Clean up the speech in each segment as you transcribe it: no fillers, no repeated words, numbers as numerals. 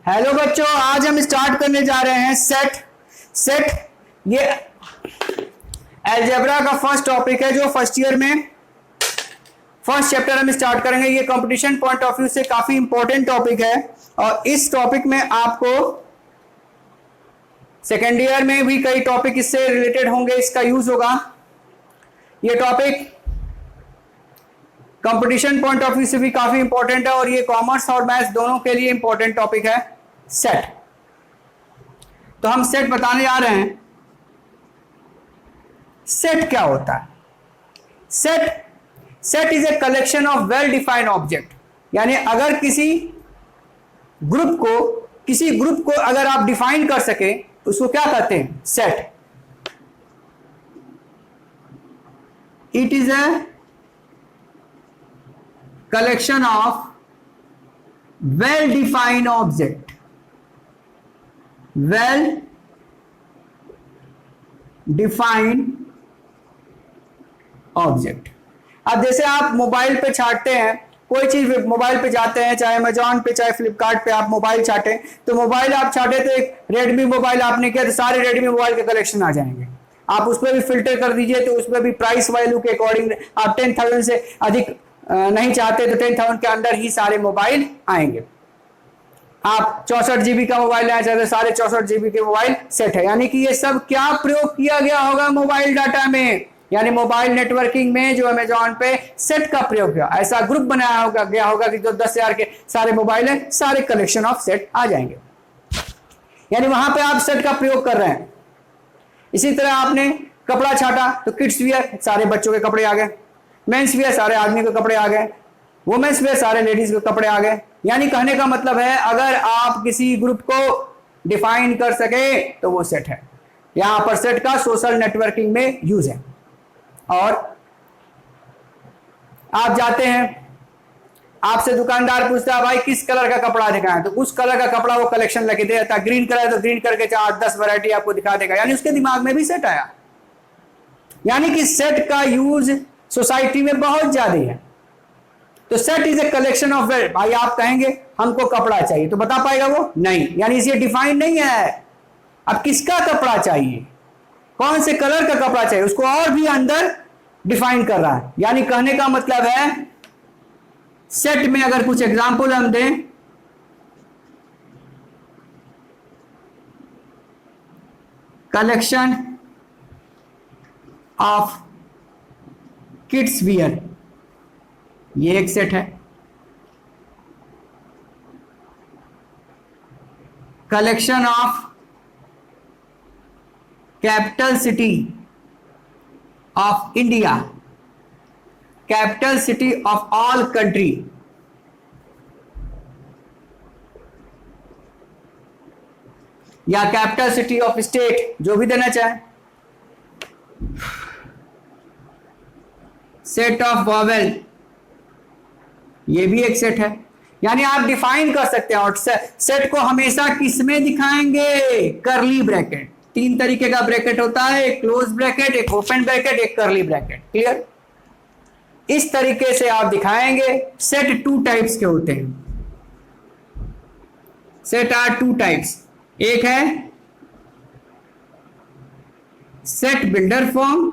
Hello बच्चों, आज हम स्टार्ट करने जा रहे हैं सेट। ये अलजेब्रा का फर्स्ट टॉपिक है जो फर्स्ट ईयर में फर्स्ट चैप्टर हम स्टार्ट करेंगे। ये कंपटीशन पॉइंट ऑफ व्यू से काफी इंपॉर्टेंट टॉपिक है और इस टॉपिक में आपको सेकेंड ईयर में भी कई टॉपिक इससे रिलेटेड होंगे, इसका यूज होगा। ये topic competition point of view से भी काफी इंपॉर्टेंट है और ये कॉमर्स और मैथ्स दोनों के लिए इंपॉर्टेंट टॉपिक है सेट। तो हम सेट बताने जा रहे हैं। सेट क्या होता है? Set is a collection of well defined object. यानी अगर किसी ग्रुप को अगर आप डिफाइन कर सके तो उसको क्या कहते हैं? Set. It is a collection of well defined object अब जैसे आप मोबाइल पे छाटते हैं, कोई चीज मोबाइल पे जाते हैं, चाहे अमेजॉन पे चाहे फ्लिपकार्ट पे आप मोबाइल छाटे, तो मोबाइल आप छाटे तो एक रेडमी मोबाइल आपने किया तो सारे रेडमी मोबाइल के कलेक्शन आ जाएंगे। आप उस पर भी फिल्टर कर दीजिए तो उसमें भी प्राइस वैल्यू के अकॉर्डिंग आप 10,000 से अधिक नहीं चाहते तो 10,000 के अंदर ही सारे मोबाइल आएंगे। आप 64 GB का मोबाइल लेना चाहते सारे 64 GB के मोबाइल सेट है। यानी कि ये सब क्या प्रयोग किया गया होगा मोबाइल डाटा में, यानी मोबाइल नेटवर्किंग में जो अमेजॉन पे सेट का प्रयोग किया, ऐसा ग्रुप बनाया गया होगा कि जो 10,000 के सारे मोबाइल है सारे कलेक्शन ऑफ सेट आ जाएंगे। यानी वहां पे आप सेट का प्रयोग कर रहे हैं। इसी तरह आपने कपड़ा छाटा तो किड्स वियर सारे बच्चों के कपड़े आ गए, मेंस वियर सारे आदमी के कपड़े आ गए, वुमेन्स वियर सारे लेडीज के कपड़े आ गए। यानी कहने का मतलब है अगर आप किसी ग्रुप को डिफाइन कर सके तो वो सेट है। यहां पर सेट का सोशल नेटवर्किंग में यूज है। और आप जाते हैं, आपसे दुकानदार पूछता है भाई किस कलर का कपड़ा दिखाएं, तो उस कलर का कपड़ा वो कलेक्शन लेके दे देता है। ग्रीन कलर है तो ग्रीन कलर के 4-10 वैरायटी आपको दिखा देगा। यानी उसके दिमाग में भी सेट आया। यानी कि सेट का यूज सोसाइटी में बहुत ज्यादा है। तो set is a collection of well. भाई आप कहेंगे हमको कपड़ा चाहिए तो बता पाएगा वो? नहीं। यानी इसे डिफाइन नहीं है। अब किसका कपड़ा चाहिए, कौन से कलर का कपड़ा चाहिए, उसको और भी अंदर डिफाइन कर रहा है। यानी कहने का मतलब है सेट में अगर कुछ एग्जांपल हम दें, कलेक्शन ऑफ किड्स वियर, ये एक सेट है। Collection of capital city of India, capital city of all country, या कैपिटल सिटी ऑफ स्टेट, जो भी देना चाहे। सेट ऑफ वॉवेल, ये भी एक सेट है। यानी आप डिफाइन कर सकते हैं। और सेट को हमेशा किसमें दिखाएंगे? करली ब्रैकेट। 3 तरीके का ब्रैकेट होता है, एक क्लोज ब्रैकेट, एक ओपन ब्रैकेट, एक करली ब्रैकेट। क्लियर? इस तरीके से आप दिखाएंगे। सेट 2 टाइप्स के होते हैं। Set are 2 types. एक है सेट बिल्डर फॉर्म,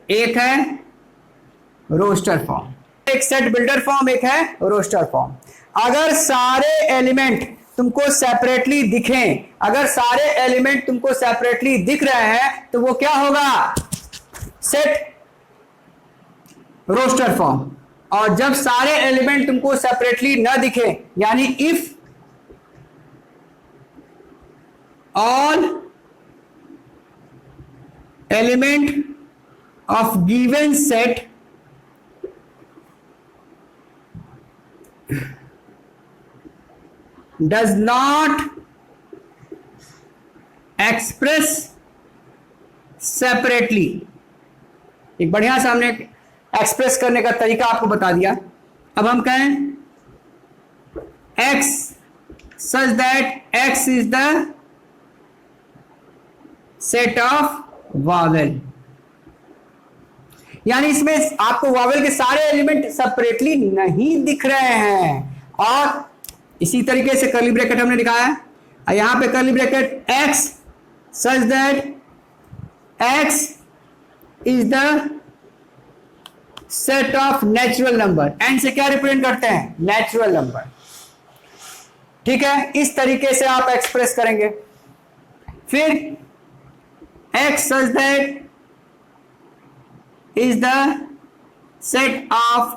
एक है रोस्टर फॉर्म। एक सेट बिल्डर फॉर्म, एक है रोस्टर फॉर्म। अगर सारे एलिमेंट तुमको सेपरेटली दिखें, अगर सारे एलिमेंट तुमको सेपरेटली दिख रहे हैं तो वो क्या होगा? Set roster form. और जब सारे एलिमेंट तुमको सेपरेटली न दिखे, यानी if all element of given set does not express separately। एक बढ़िया सा हमने एक्सप्रेस करने का तरीका आपको बता दिया। अब हम कहें x such that x is the set of vowel, यानी इसमें आपको वावेल के सारे एलिमेंट सेपरेटली नहीं दिख रहे हैं और इसी तरीके से कर्ली ब्रैकेट हमने दिखाया है, और यहां पे curly bracket x such that x is the set of natural number. N से क्या रिप्रेजेंट करते हैं? Natural number. ठीक है, इस तरीके से आप एक्सप्रेस करेंगे। फिर x such that is the set of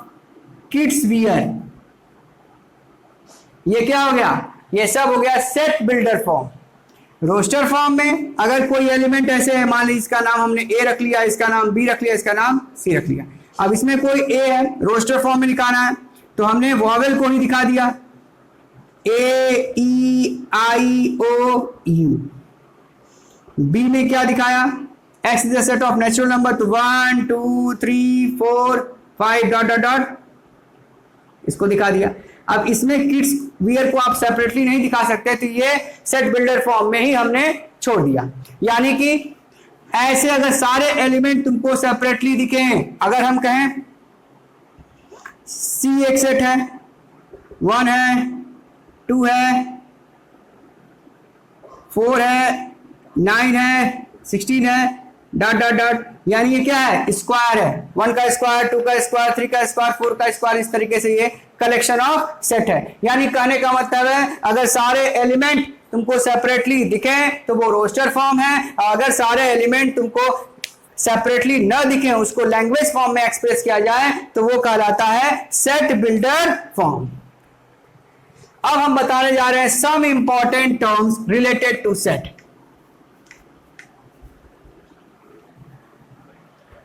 kids wear, ये क्या हो गया? ये सब हो गया set builder form. Roster form में अगर कोई एलिमेंट ऐसे है, मान लीजिए इसका नाम हमने ए रख लिया, इसका नाम बी रख लिया, इसका नाम सी रख लिया। अब इसमें कोई ए है, रोस्टर फॉर्म में दिखाना है, तो हमने वॉवेल को ही दिखा दिया, ए ई आई ओ यू। बी में क्या दिखाया? x is the set of natural number, तो 1 2 3 4 5 डॉट डॉट डॉट, इसको दिखा दिया। अब इसमें किड्स वियर को आप सेपरेटली नहीं दिखा सकते, तो ये सेट बिल्डर फॉर्म में ही हमने छोड़ दिया। यानी कि ऐसे अगर सारे एलिमेंट तुमको सेपरेटली दिखे, अगर हम कहें सी एक सेट है, 1 है, 2 है, 4 है, 9 है, 16 है, डॉट डॉट डॉट, यानी ये क्या है? स्क्वायर है। 1 का स्क्वायर, 2 का स्क्वायर, 3 का स्क्वायर, 4 का स्क्वायर, इस तरीके से ये कलेक्शन ऑफ सेट है। यानी कहने का मतलब है अगर सारे एलिमेंट तुमको सेपरेटली दिखे तो वो रोस्टर फॉर्म है, और अगर सारे एलिमेंट तुमको सेपरेटली न दिखे, उसको लैंग्वेज फॉर्म में एक्सप्रेस किया जाए, तो वो कहलाता है सेट बिल्डर फॉर्म। अब हम बताने जा रहे हैं some important terms related to set.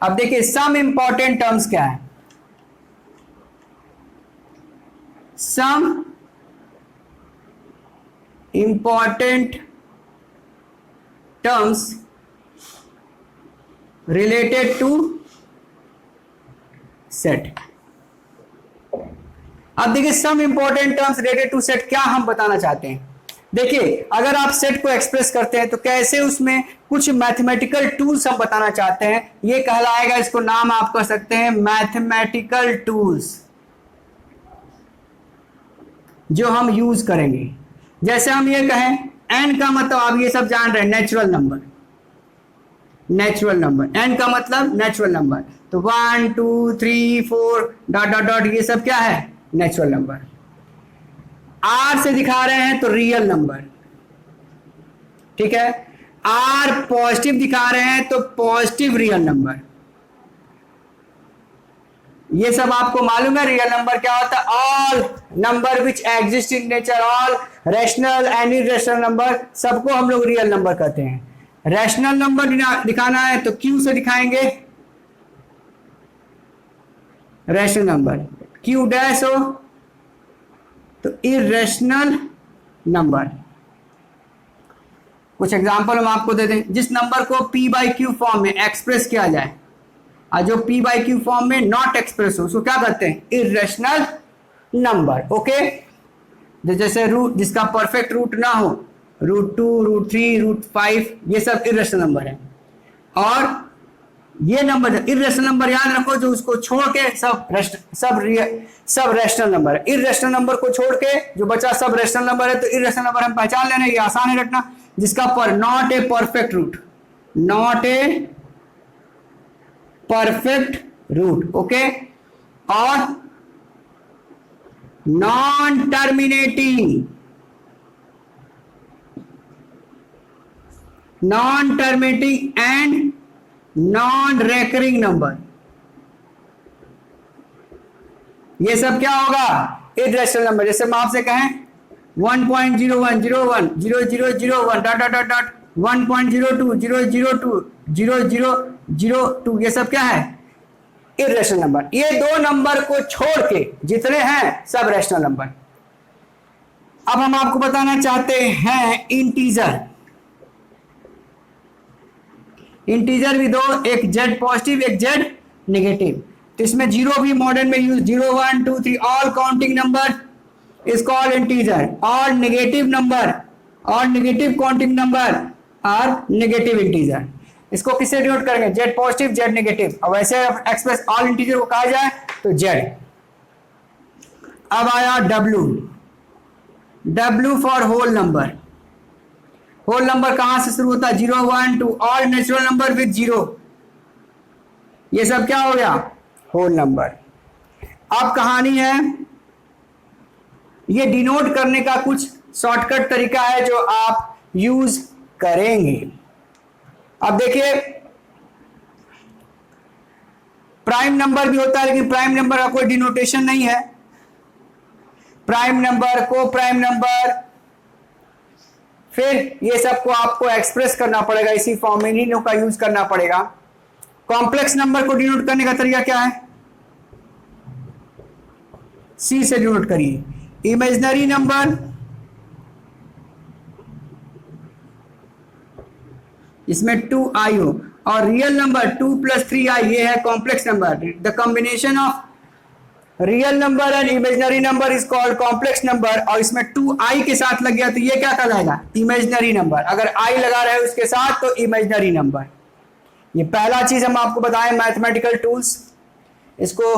अब देखिए सम इंपॉर्टेंट टर्म्स क्या है। Some important terms related to set. अब देखिए some important terms related to set क्या हम बताना चाहते हैं। देखिए अगर आप सेट को एक्सप्रेस करते हैं तो कैसे उसमें कुछ मैथमेटिकल टूल्स हम बताना चाहते हैं, ये कहलाएगा, इसको नाम आप कह सकते हैं मैथमेटिकल टूल्स, जो हम यूज करेंगे। जैसे हम ये कहें n का मतलब आप ये सब जान रहे हैं, natural number. Natural number, n का मतलब नेचुरल नंबर, तो 1 2 3 4 डॉट डॉट डॉट, ये सब क्या है? Natural number. r से दिखा रहे हैं तो रियल नंबर, ठीक है। r पॉजिटिव दिखा रहे हैं तो पॉजिटिव रियल नंबर। ये सब आपको मालूम है रियल नंबर क्या होता है? All number which exist in nature, all rational and irrational number, सबको हम लोग रियल नंबर कहते हैं। रैशनल नंबर दिखाना है तो Q से दिखाएंगे, रैशनल नंबर। Q डैश हो तो इरेशनल नंबर। कुछ एग्जांपल हम आपको दे दें। जिस नंबर को P बाई क्यू फॉर्म में एक्सप्रेस किया जाए और जो P बाई क्यू फॉर्म में नॉट एक्सप्रेस हो, उसको क्या कहते हैं? Irrational number. ओके, जैसे रूट, जिसका परफेक्ट रूट ना हो, √2, √3, √5, ये सब इरेशनल नंबर है। और ये नंबर इरेशनल नंबर याद रखो, जो उसको छोड़ के सब रैशनल नंबर है। इरेशनल नंबर को छोड़ के जो बचा सब रैशनल नंबर है, तो इरेशनल नंबर हम पहचान लेना, ये आसान है रखना, जिसका पर not a perfect root, not a perfect root, okay. और non terminating, and non recurring number, ये सब क्या होगा? Irrational number. जैसे हम आपसे कहें 1.0101 0001 डॉट डॉट डॉट 1.02 002 0002, ये सब क्या है? Irrational number. ये दो नंबर को छोड़ के जितने हैं सब रैशनल नंबर। अब हम आपको बताना चाहते हैं इंटीजर। इंटीजर भी दो, एक जेड पॉजिटिव, एक जेड नेगेटिव। तो इसमें जीरो भी मॉडर्न में use, 0 1 2 3 all counting number is called integer. All negative number, all negative counting number are negative integer. इसको किससे डिनोट करेंगे? Z positive, Z negative. और वैसे एक्सप्रेस ऑल इंटीजर को कहा जाए तो जेड। अब आया W, W for whole number. Whole number कहां से शुरू होता है? 0 1 2, ऑल नेचुरल नंबर विद 0, ये सब क्या हो गया? Whole number. अब कहानी है, ये डिनोट करने का कुछ शॉर्टकट तरीका है जो आप यूज करेंगे। अब देखिए, प्राइम नंबर भी होता है, लेकिन प्राइम नंबर का कोई डिनोटेशन नहीं है। प्राइम नंबर, को प्राइम नंबर, फिर ये सबको आपको एक्सप्रेस करना पड़ेगा इसी फॉर्म में, इन्हीं का यूज करना पड़ेगा। कॉम्प्लेक्स नंबर को डिनोट करने का तरीका क्या है? सी से डिनोट करिए। इमेजिनरी नंबर, इसमें 2i हो, और रियल नंबर 2 + 3i, ये है complex number. The combination of real number and imaginary number is called complex number, और इसमें 2i के साथ लग गया तो ये क्या कहलाएगा? Imaginary number. अगर i लगा रहे उसके साथ तो इमेजिनरी नंबर। ये पहला चीज हम आपको बताएं, मैथमेटिकल टूल्स। इसको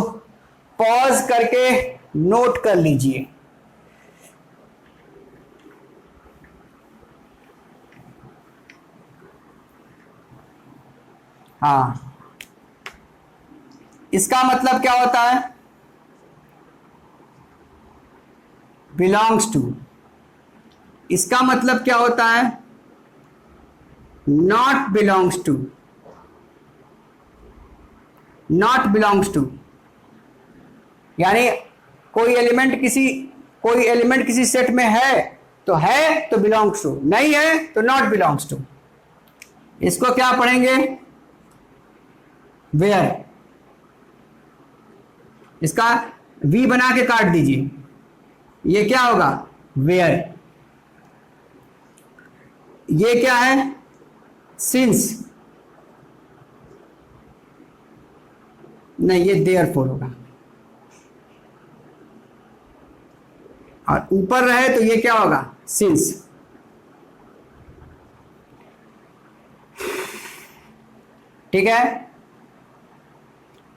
पॉज करके नोट कर लीजिए। हाँ, इसका मतलब क्या होता है? Belongs to. इसका मतलब क्या होता है? Not belongs to. Not belongs to यानी कोई एलिमेंट किसी सेट में है तो बिलोंग्स टू, नहीं है तो नॉट बिलोंग्स टू। इसको क्या पढ़ेंगे? वेयर। इसका वी बना के काट दीजिए, ये क्या होगा? वेयर। ये क्या है? सिंस। नहीं, ये देयरफॉर होगा। और ऊपर रहे तो ये क्या होगा? सिंस। ठीक है।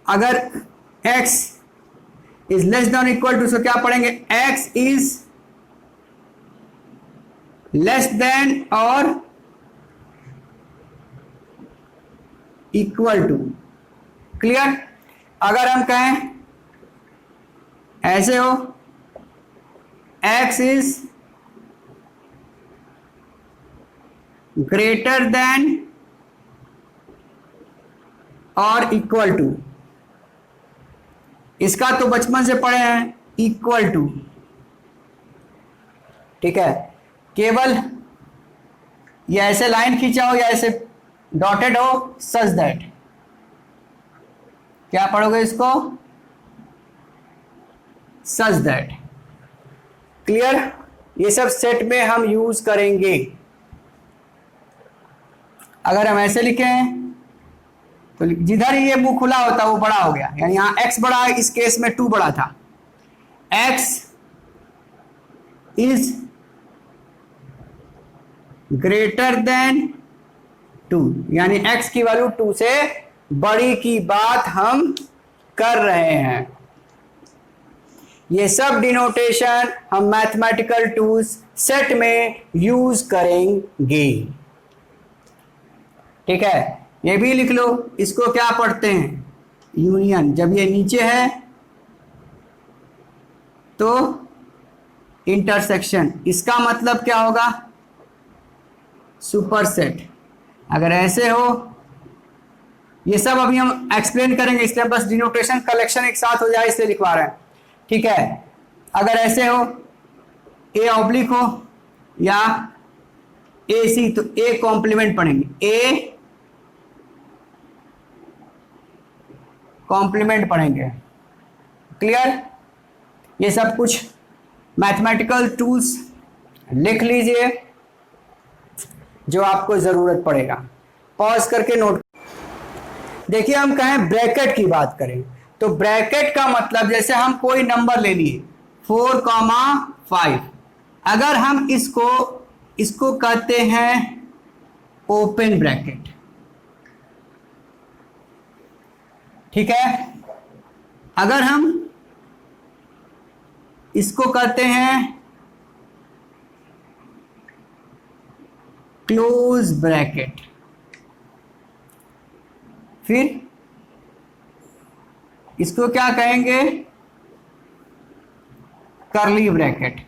अगर x is less than equal to, so क्या पढ़ेंगे? x इज लेस देन और इक्वल टू। क्लियर? अगर हम कहें ऐसे हो, x इज ग्रेटर देन और इक्वल टू, इसका तो बचपन से पढ़े हैं, इक्वल टू। ठीक है। केवल ये ऐसे लाइन खींचा हो या ऐसे डॉटेड हो, सच दैट। क्या पढ़ोगे इसको? Such that. क्लियर? ये सब सेट में हम यूज करेंगे। अगर हम ऐसे लिखें तो जिधर ये मुंह खुला होता है वो बड़ा हो गया, यानी यहां x बड़ा है, इस केस में 2 बड़ा था। x इज ग्रेटर देन 2, यानी x की वैल्यू 2 से बड़ी की बात हम कर रहे हैं। ये सब डिनोटेशन हम मैथमेटिकल टूल्स सेट में यूज करेंगे। ठीक है। ये भी लिख लो, इसको क्या पढ़ते हैं? यूनियन। जब ये नीचे है तो इंटरसेक्शन, इसका मतलब क्या होगा? सुपरसेट। अगर ऐसे हो, ये सब अभी हम एक्सप्लेन करेंगे, इसलिए बस डिनोटेशन कलेक्शन एक साथ हो जाए इसलिए लिखवा रहे हैं। ठीक है। अगर ऐसे हो, ए ऑब्लिक हो या ए सी, तो ए कॉम्प्लीमेंट पढ़ेंगे, ए कॉम्प्लीमेंट पढ़ेंगे। क्लियर? ये सब कुछ मैथमेटिकल टूल्स लिख लीजिए जो आपको जरूरत पड़ेगा। पॉज करके नोट। देखिए, हम कहें ब्रैकेट की बात करें तो ब्रैकेट का मतलब, जैसे हम कोई नंबर ले लिए 4,5, अगर हम इसको कहते हैं ओपन ब्रैकेट। ठीक है। अगर हम इसको कहते हैं क्लोज ब्रैकेट। फिर इसको क्या कहेंगे? Curly bracket.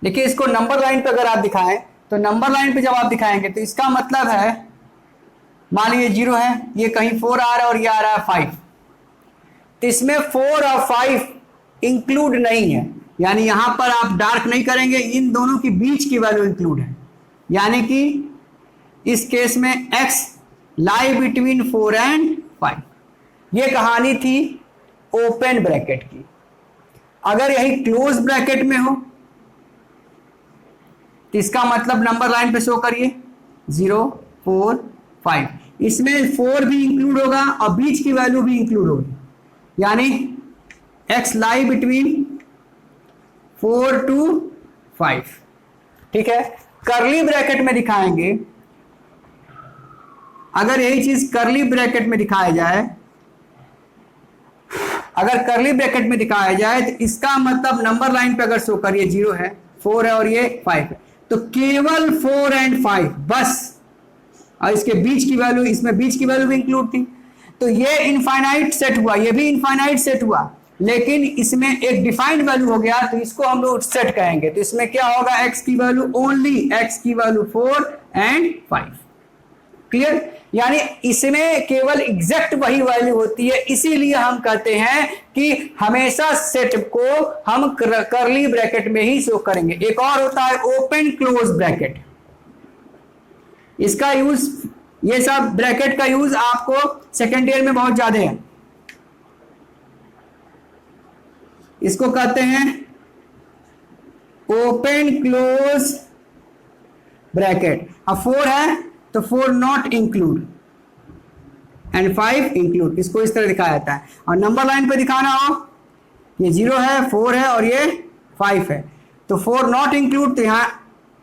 देखिए इसको नंबर लाइन पे अगर आप दिखाएं तो नंबर लाइन पे जब आप दिखाएंगे तो इसका मतलब है, मान लीजिए 0 है, ये कहीं 4 आ रहा है और ये आ रहा है 5, तो इसमें 4 और 5 इंक्लूड नहीं है, यानी यहां पर आप डार्क नहीं करेंगे, इन दोनों के बीच की वैल्यू इंक्लूड है। यानी कि इस केस में x लाई बिटवीन 4 एंड 5। ये कहानी थी ओपन ब्रैकेट की। अगर यही क्लोज ब्रैकेट में हो तो इसका मतलब नंबर लाइन पे शो करिए 0 4 5, इसमें 4 भी इंक्लूड होगा और बीच की वैल्यू भी इंक्लूड होगी, यानी x लाई बिटवीन 4 to 5। ठीक है, कर्ली ब्रैकेट में दिखाएंगे, अगर यही चीज कर्ली ब्रैकेट में दिखाया जाए, अगर कर्ली ब्रैकेट में दिखाया जाए तो इसका मतलब नंबर लाइन पे अगर शो करिए 0 है, 4 है और ये 5 है, तो केवल 4 एंड 5 बस, और इसके बीच की वैल्यू, इसमें बीच की वैल्यू भी इंक्लूड थी, तो ये इनफाइनाइट सेट हुआ, ये भी इनफाइनाइट सेट हुआ, लेकिन इसमें एक डिफाइंड वैल्यू हो गया, तो इसको हम लोग सेट कहेंगे। तो इसमें क्या होगा? x की वैल्यू ओनली, x की वैल्यू 4 एंड 5। क्लियर? यानी इसमें केवल एग्जैक्ट वही वैल्यू होती है, इसीलिए हम कहते हैं कि हमेशा सेट को हम कर्ली ब्रैकेट में ही शो करेंगे। एक और होता है ओपन क्लोज ब्रैकेट, इसका यूज, ये सब ब्रैकेट का यूज आपको सेकेंड ईयर में बहुत ज्यादा है। इसको कहते हैं ओपन क्लोज ब्रैकेट। अब 4 है तो 4 नॉट इंक्लूड एंड 5 इंक्लूड, इसको इस तरह दिखाया जाता है। और नंबर लाइन पे दिखाना हो, ये 0 है, 4 है और ये 5 है, तो 4 नॉट इंक्लूड, तो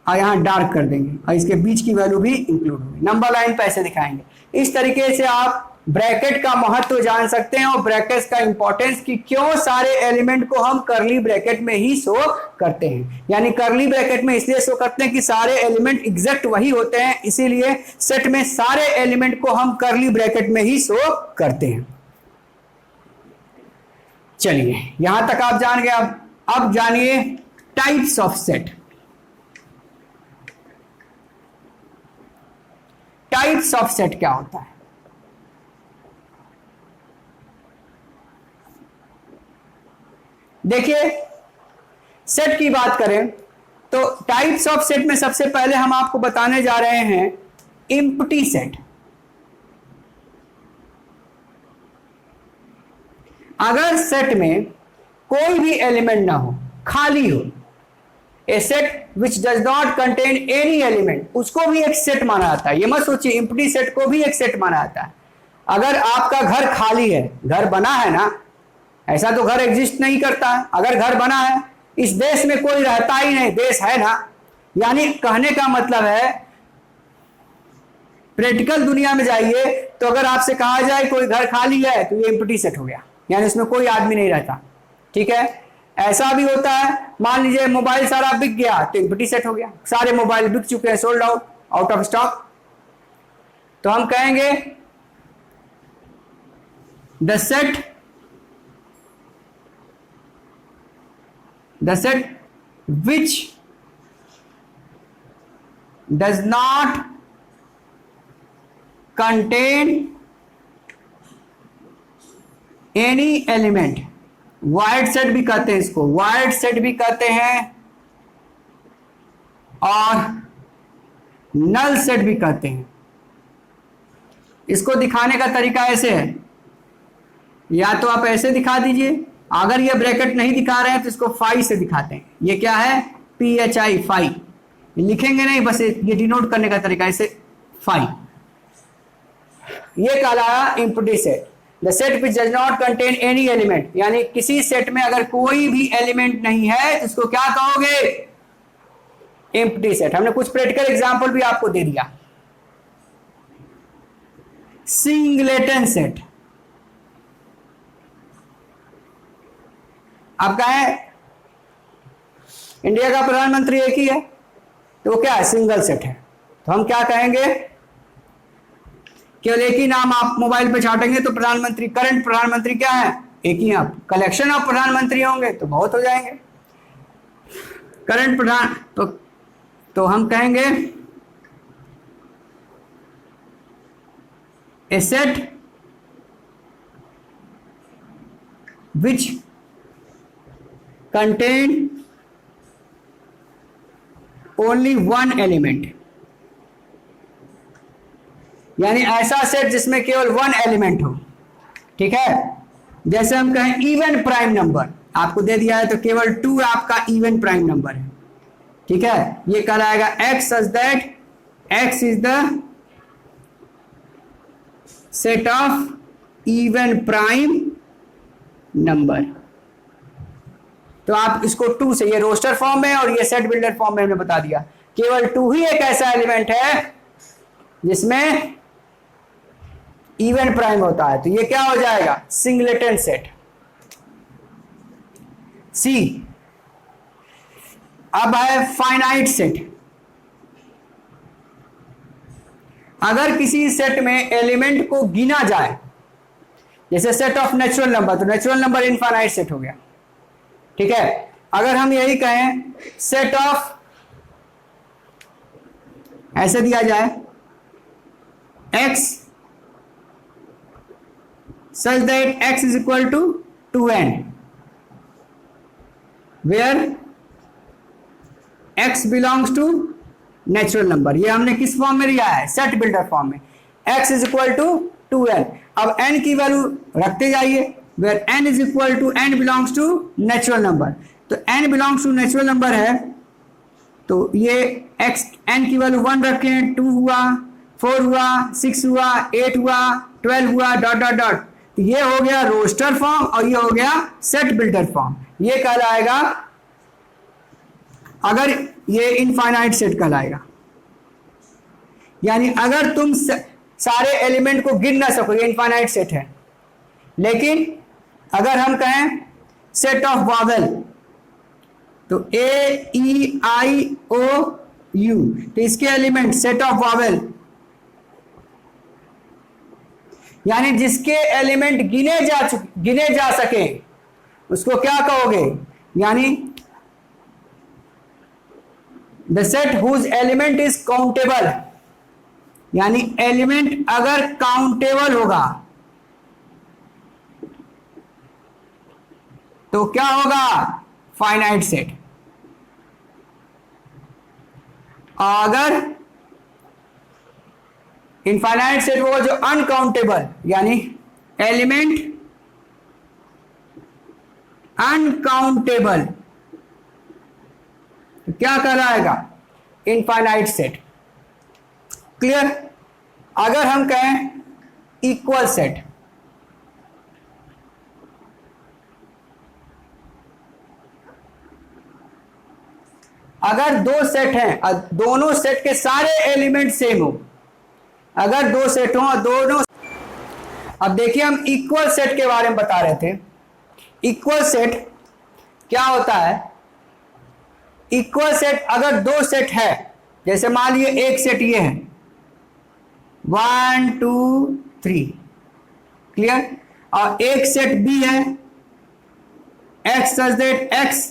यहाँ डार्क कर देंगे और इसके बीच की वैल्यू भी इंक्लूड होगी। नंबर लाइन पे ऐसे दिखाएंगे। इस तरीके से आप ब्रैकेट का महत्व जान सकते हैं और ब्रैकेट्स का इंपॉर्टेंस कि क्यों सारे एलिमेंट को हम कर्ली ब्रैकेट में ही शो करते हैं। यानी कर्ली ब्रैकेट में इसलिए शो करते हैं कि सारे एलिमेंट एग्जैक्ट वही होते हैं, इसीलिए सेट में सारे एलिमेंट को हम कर्ली ब्रैकेट में ही शो करते हैं। चलिए यहां तक आप जान गए। अब जानिए types of set. Types of set क्या होता है? देखिए सेट की बात करें तो टाइप्स ऑफ सेट में सबसे पहले हम आपको बताने जा रहे हैं एम्प्टी सेट। अगर सेट में कोई भी एलिमेंट ना हो, खाली हो, a set which does not contain any element, उसको भी एक सेट माना जाता है। ये मत सोचिए, एम्प्टी सेट को भी एक सेट माना जाता है। अगर आपका घर खाली है, घर बना है ना, ऐसा तो घर एग्जिस्ट नहीं करता है। अगर घर बना है, इस देश में कोई रहता ही नहीं, देश है ना, यानी कहने का मतलब है प्रैक्टिकल दुनिया में जाइए तो अगर आपसे कहा जाए कोई घर खाली है तो ये एम्प्टी सेट हो गया, यानी इसमें कोई आदमी नहीं रहता। ठीक है, ऐसा भी होता है, मान लीजिए मोबाइल सारा बिक गया तो एम्प्टी सेट हो गया, सारे मोबाइल बिक चुके हैं, sold out, out of stock, तो हम कहेंगे the set which does not contain any element, wide set भी कहते हैं इसको, वाइड सेट भी कहते हैं और नल सेट भी कहते हैं। इसको दिखाने का तरीका ऐसे है, या तो आप ऐसे दिखा दीजिए, अगर ये ब्रैकेट नहीं दिखा रहे हैं तो इसको फाई से दिखाते हैं। ये क्या है? PHI, phi. लिखेंगे नहीं, बस ये डिनोट करने का तरीका, ऐसे फाई। ये कहलाया empty set. The set which does not contain any element, यानी किसी सेट में अगर कोई भी एलिमेंट नहीं है तो इसको क्या कहोगे? Empty set. हमने कुछ प्रैक्टिकल एग्जांपल भी आपको दे दिया। Singleton set. अब क्या है, इंडिया का प्रधानमंत्री एक ही है, तो वो क्या है, सिंगल सेट है। तो हम क्या कहेंगे, केवल एक ही नाम आप मोबाइल पे छाटेंगे तो प्रधानमंत्री, करंट प्रधानमंत्री क्या है, एक ही। आप कलेक्शन ऑफ प्रधानमंत्री होंगे तो बहुत हो जाएंगे। करंट प्रधान तो हम कहेंगे a set which contain only one element, यानी ऐसा सेट जिसमें केवल वन एलिमेंट हो। ठीक है, जैसे हम कहें इवन प्राइम नंबर, आपको दे दिया है तो केवल 2 आपका इवन प्राइम नंबर है। ठीक है, ये कहलाएगा x such that x is the set of even prime number. तो आप इसको 2 से, ये रोस्टर फॉर्म में और ये सेट बिल्डर फॉर्म में हमने बता दिया, केवल 2 ही एक ऐसा एलिमेंट है जिसमें इवन प्राइम होता है, तो ये क्या हो जाएगा, सिंगलेटन सेट। सी, अब है फाइनाइट सेट। अगर किसी सेट में एलिमेंट को गिना जाए, जैसे सेट ऑफ नेचुरल नंबर, तो नेचुरल नंबर इनफाइनाइट सेट हो गया। ठीक है, अगर हम यही कहें सेट ऑफ, ऐसे दिया जाए x such that x is equal to 2n, where x belongs to natural number. ये हमने किस फॉर्म में लिया है, सेट बिल्डर फॉर्म में। x is equal to 2n, अब n की वैल्यू रखते जाइए, where n is equal to n belongs to natural number. तो n belongs to natural number है, तो ये x n की वैल्यू 1 रखें, 2 हुआ, 4 हुआ, 6 हुआ, 8 हुआ, 12 हुआ, डॉट डॉट डॉट। ये हो गया रोस्टर फॉर्म और ये हो गया सेट बिल्डर फॉर्म। ये कहलाएगा, अगर ये इनफाइनाइट सेट कहलाएगा, यानी अगर तुम सारे एलिमेंट को गिन ना सको, ये इनफाइनाइट सेट है। लेकिन अगर हम कहें सेट ऑफ वावेल, तो ए ई आई ओ यू, तो इसके एलिमेंट सेट ऑफ वावेल, यानी जिसके एलिमेंट गिने जा सके उसको क्या कहोगे, यानी the set whose element is countable, यानी एलिमेंट अगर काउंटेबल होगा तो क्या होगा, फाइनाइट सेट। अगर इनफाइनाइट सेट होगा जो अनकाउंटेबल, यानी एलिमेंट अनकाउंटेबल, तो क्या कहलाएगा, इनफाइनाइट सेट। क्लियर। अगर हम कहें इक्वल सेट, अगर दो सेट हैं, दोनों सेट के सारे एलिमेंट सेम हो, अगर दो सेट हो और दोनों, अब देखिए हम इक्वल सेट के बारे में बता रहे थे। इक्वल सेट क्या होता है, इक्वल सेट अगर दो सेट है, जैसे मान लीजिए एक सेट ये है 1 2 3, क्लियर, और एक सेट बी है x such that x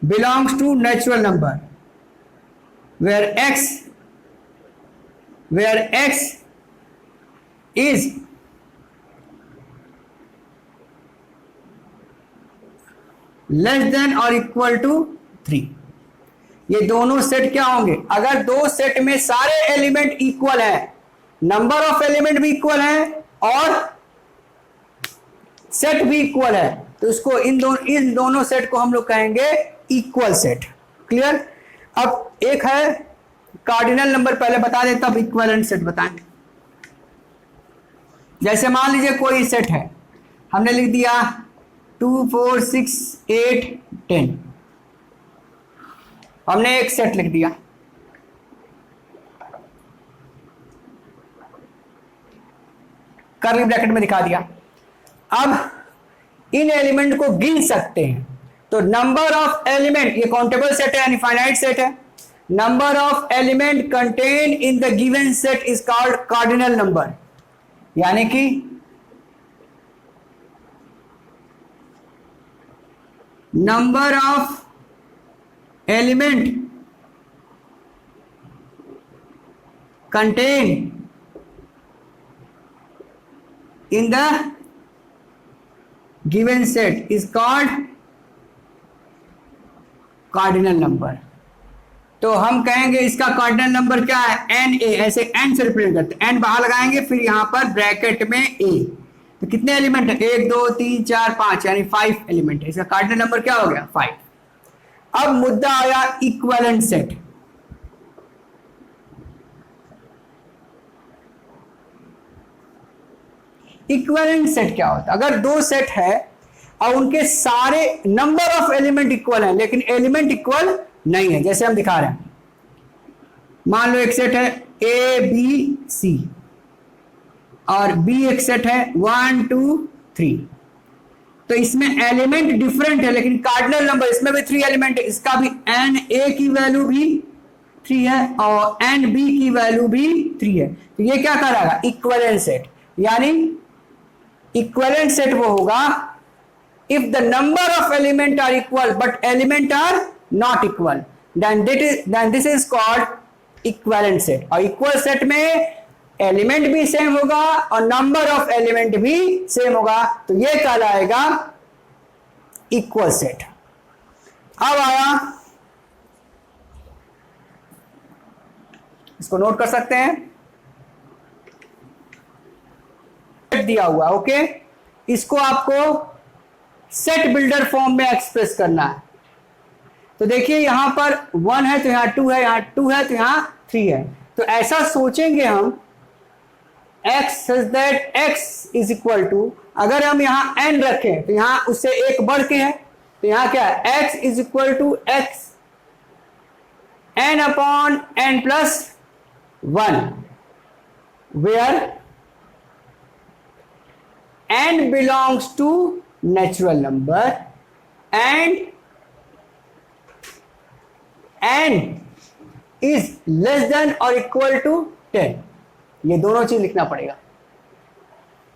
belongs to natural number, where x is less than or equal to 3। ये दोनों सेट क्या होंगे, अगर दो सेट में सारे एलिमेंट इक्वल है, नंबर ऑफ एलिमेंट भी इक्वल है और सेट भी इक्वल है, तो इसको इन दोनों सेट को हम लोग कहेंगे इक्वल सेट। क्लियर। अब एक है कार्डिनल नंबर, पहले बता देता, अब इक्विवेलेंट सेट बताएंगे। जैसे मान लीजिए कोई सेट है, हमने लिख दिया 2 4 6 8 10, हमने एक सेट लिख दिया। कर्ली ब्रैकेट में दिखा दिया। अब इन एलिमेंट को गिन सकते हैं, तो नंबर ऑफ एलिमेंट, ये काउंटेबल सेट है यानी फाइनाइट सेट है। Number of element contain in the given set is called cardinal number, यानी कि number of element contain in the given set is called cardinal number। तो हम कहेंगे इसका कार्डिनल नंबर क्या है, एन ए, ऐसे एन से रिप्रेजेंट करते हैं, एन बाहर लगाएंगे फिर यहां पर ब्रैकेट में ए, तो कितने एलिमेंट है, 1 2 3 4 5 यानी 5 एलिमेंट है, इसका कार्डिनल नंबर क्या हो गया 5। अब मुद्दा आया इक्विवेलेंट सेट। इक्विवेलेंट सेट क्या होता है, अगर दो सेट है और उनके सारे नंबर ऑफ एलिमेंट इक्वल हैं लेकिन एलिमेंट इक्वल नहीं है, जैसे हम दिखा रहे हैं, मान लो एक सेट है ए बी सी और बी एक सेट है 1 2 3, तो इसमें एलिमेंट डिफरेंट है लेकिन कार्डिनल नंबर, इसमें भी 3 एलिमेंट है, इसका भी एन ए की वैल्यू भी 3 है और एन बी की वैल्यू भी 3 है, तो ये क्या कराएगा इक्विवेलेंट सेट। यानी इक्विवेलेंट सेट वो होगा if the number of element are equal but element are not equal, then this is called equivalent set. और इक्वल सेट में एलिमेंट भी सेम होगा और नंबर ऑफ एलिमेंट भी सेम होगा, तो ये कहलाएगा इक्वल सेट। अब आया, इसको नोट कर सकते हैं, दिया हुआ ओके, इसको आपको सेट बिल्डर फॉर्म में एक्सप्रेस करना है। तो देखिए यहां पर 1 है तो यहां 2 है, यहां 2 है तो यहां 3 है, तो ऐसा सोचेंगे हम x such that x is equal to, अगर हम यहां n रखें तो यहां उससे एक बढ़ के है, तो यहां क्या है x is equal to x n upon n plus 1 where n belongs to natural number and n is less than or equal to 10। ये दोनों चीज लिखना पड़ेगा,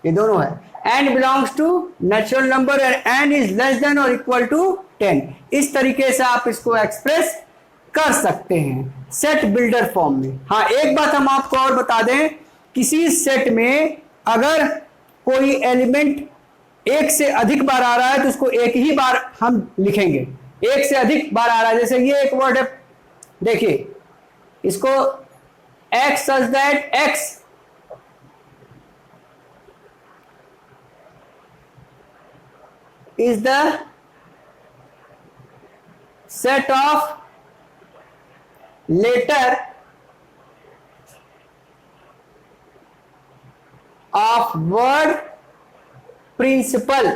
ये दोनों है, n belongs to natural number and n is less than or equal to 10। इस तरीके से आप इसको एक्सप्रेस कर सकते हैं सेट बिल्डर फॉर्म में। हाँ, एक बात हम आपको और बता दें, किसी सेट में अगर कोई एलिमेंट एक से अधिक बार आ रहा है तो उसको एक ही बार हम लिखेंगे, एक से अधिक बार आ रहा है, जैसे ये एक वर्ड है, देखिए इसको x such that x is the set of letter of word principal।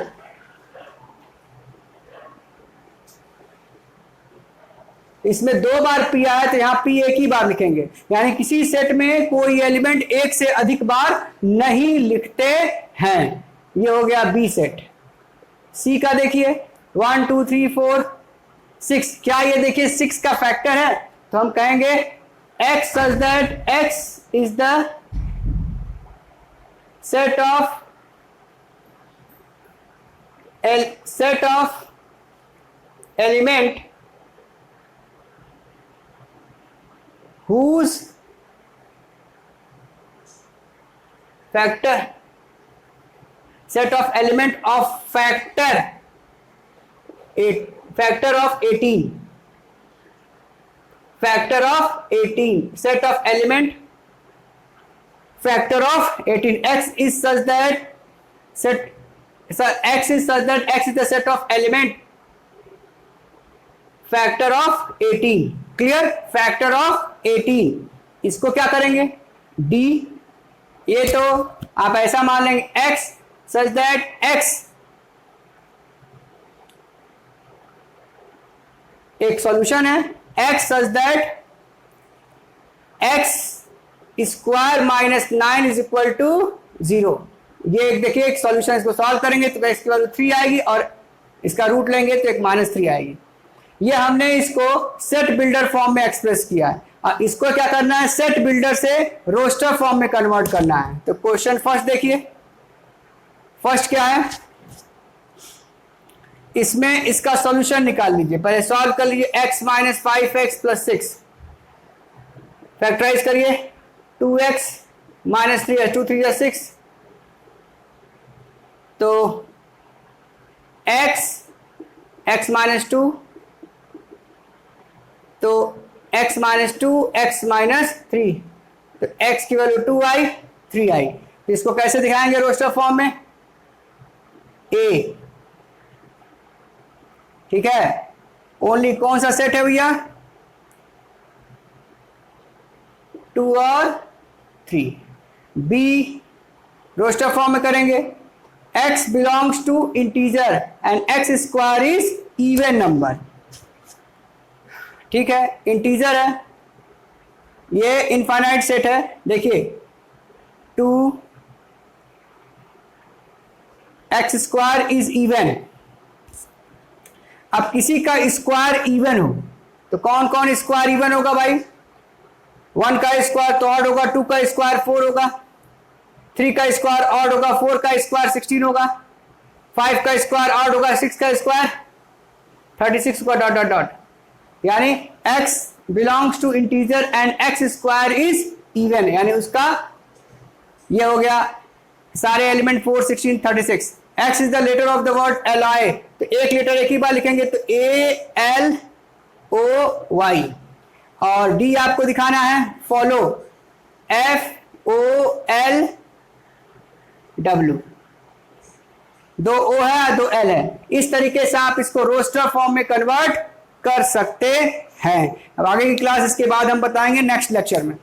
इसमें 2 बार p आया तो यहां p एक ही बार लिखेंगे, यानी किसी सेट में कोई एलिमेंट एक से अधिक बार नहीं लिखते हैं। ये हो गया बी सेट। सी का देखिए 1 2 3 4 6, क्या ये देखिए 6 का फैक्टर है, तो हम कहेंगे x such that x is the set of element whose factor, set of element of factor of 18, factor of 18, set of element factor of 18, x is such that x is the set of element factor of 18, clear, factor of 18। इसको क्या करेंगे d, ये तो आप ऐसा मान लेंगे x such that x एक सॉल्यूशन है, x such that x square minus 9 is equal to 0, ये एक देखिए एक सॉल्यूशन, इसको सॉल्व करेंगे तो इसकी वैल्यू 3 आएगी और इसका रूट लेंगे तो एक -3 आएगी। ये हमने इसको सेट बिल्डर फॉर्म में एक्सप्रेस किया है और इसको क्या करना है, सेट बिल्डर से रोस्टर फॉर्म में कन्वर्ट करना है। तो क्वेश्चन फर्स्ट देखिए, फर्स्ट क्या है, इसमें इसका सॉल्यूशन निकाल लीजिए। पहले सॉल्व कर लीजिए, x minus 5x plus 6 factorise करिए, 2x माइनस 3 2 3 6, तो x माइनस 2, तो x माइनस 2 x माइनस 3, तो x की वैल्यू 2 आई 3 आई। तो इसको कैसे दिखाएंगे रोस्टर फॉर्म में, a, ठीक है। ओनली कौन सा सेट है भैया, 2 और 3। b रोस्टर फॉर्म में करेंगे, x belongs to integer and x square is even number, ठीक है। इंटीजर है, ये इनफाइनाइट सेट है। देखिए 2 x स्क्वायर इज इवन। अब किसी का स्क्वायर इवन हो तो कौन कौन स्क्वायर इवन होगा भाई, 1 का स्क्वायर तो ऑड होगा, 2 का स्क्वायर 4 होगा, 3 का स्क्वायर ऑड होगा, 4 का स्क्वायर 16 होगा, 5 का स्क्वायर ऑड होगा, 6 का स्क्वायर 36 होगा, डॉट डॉट डॉट। यानी x belongs to integer and x square is even, यानी उसका ये हो गया सारे element 4 16 36। x is the letter of the word ally, तो एक लेटर एक ही बार लिखेंगे तो ALOY। और D आपको दिखाना है फॉलो, FOLW, 2 O है 2 L है। इस तरीके से आप इसको रोस्टर फॉर्म में कन्वर्ट कर सकते हैं। अब आगे की क्लास इसके बाद हम बताएंगे नेक्स्ट लेक्चर में।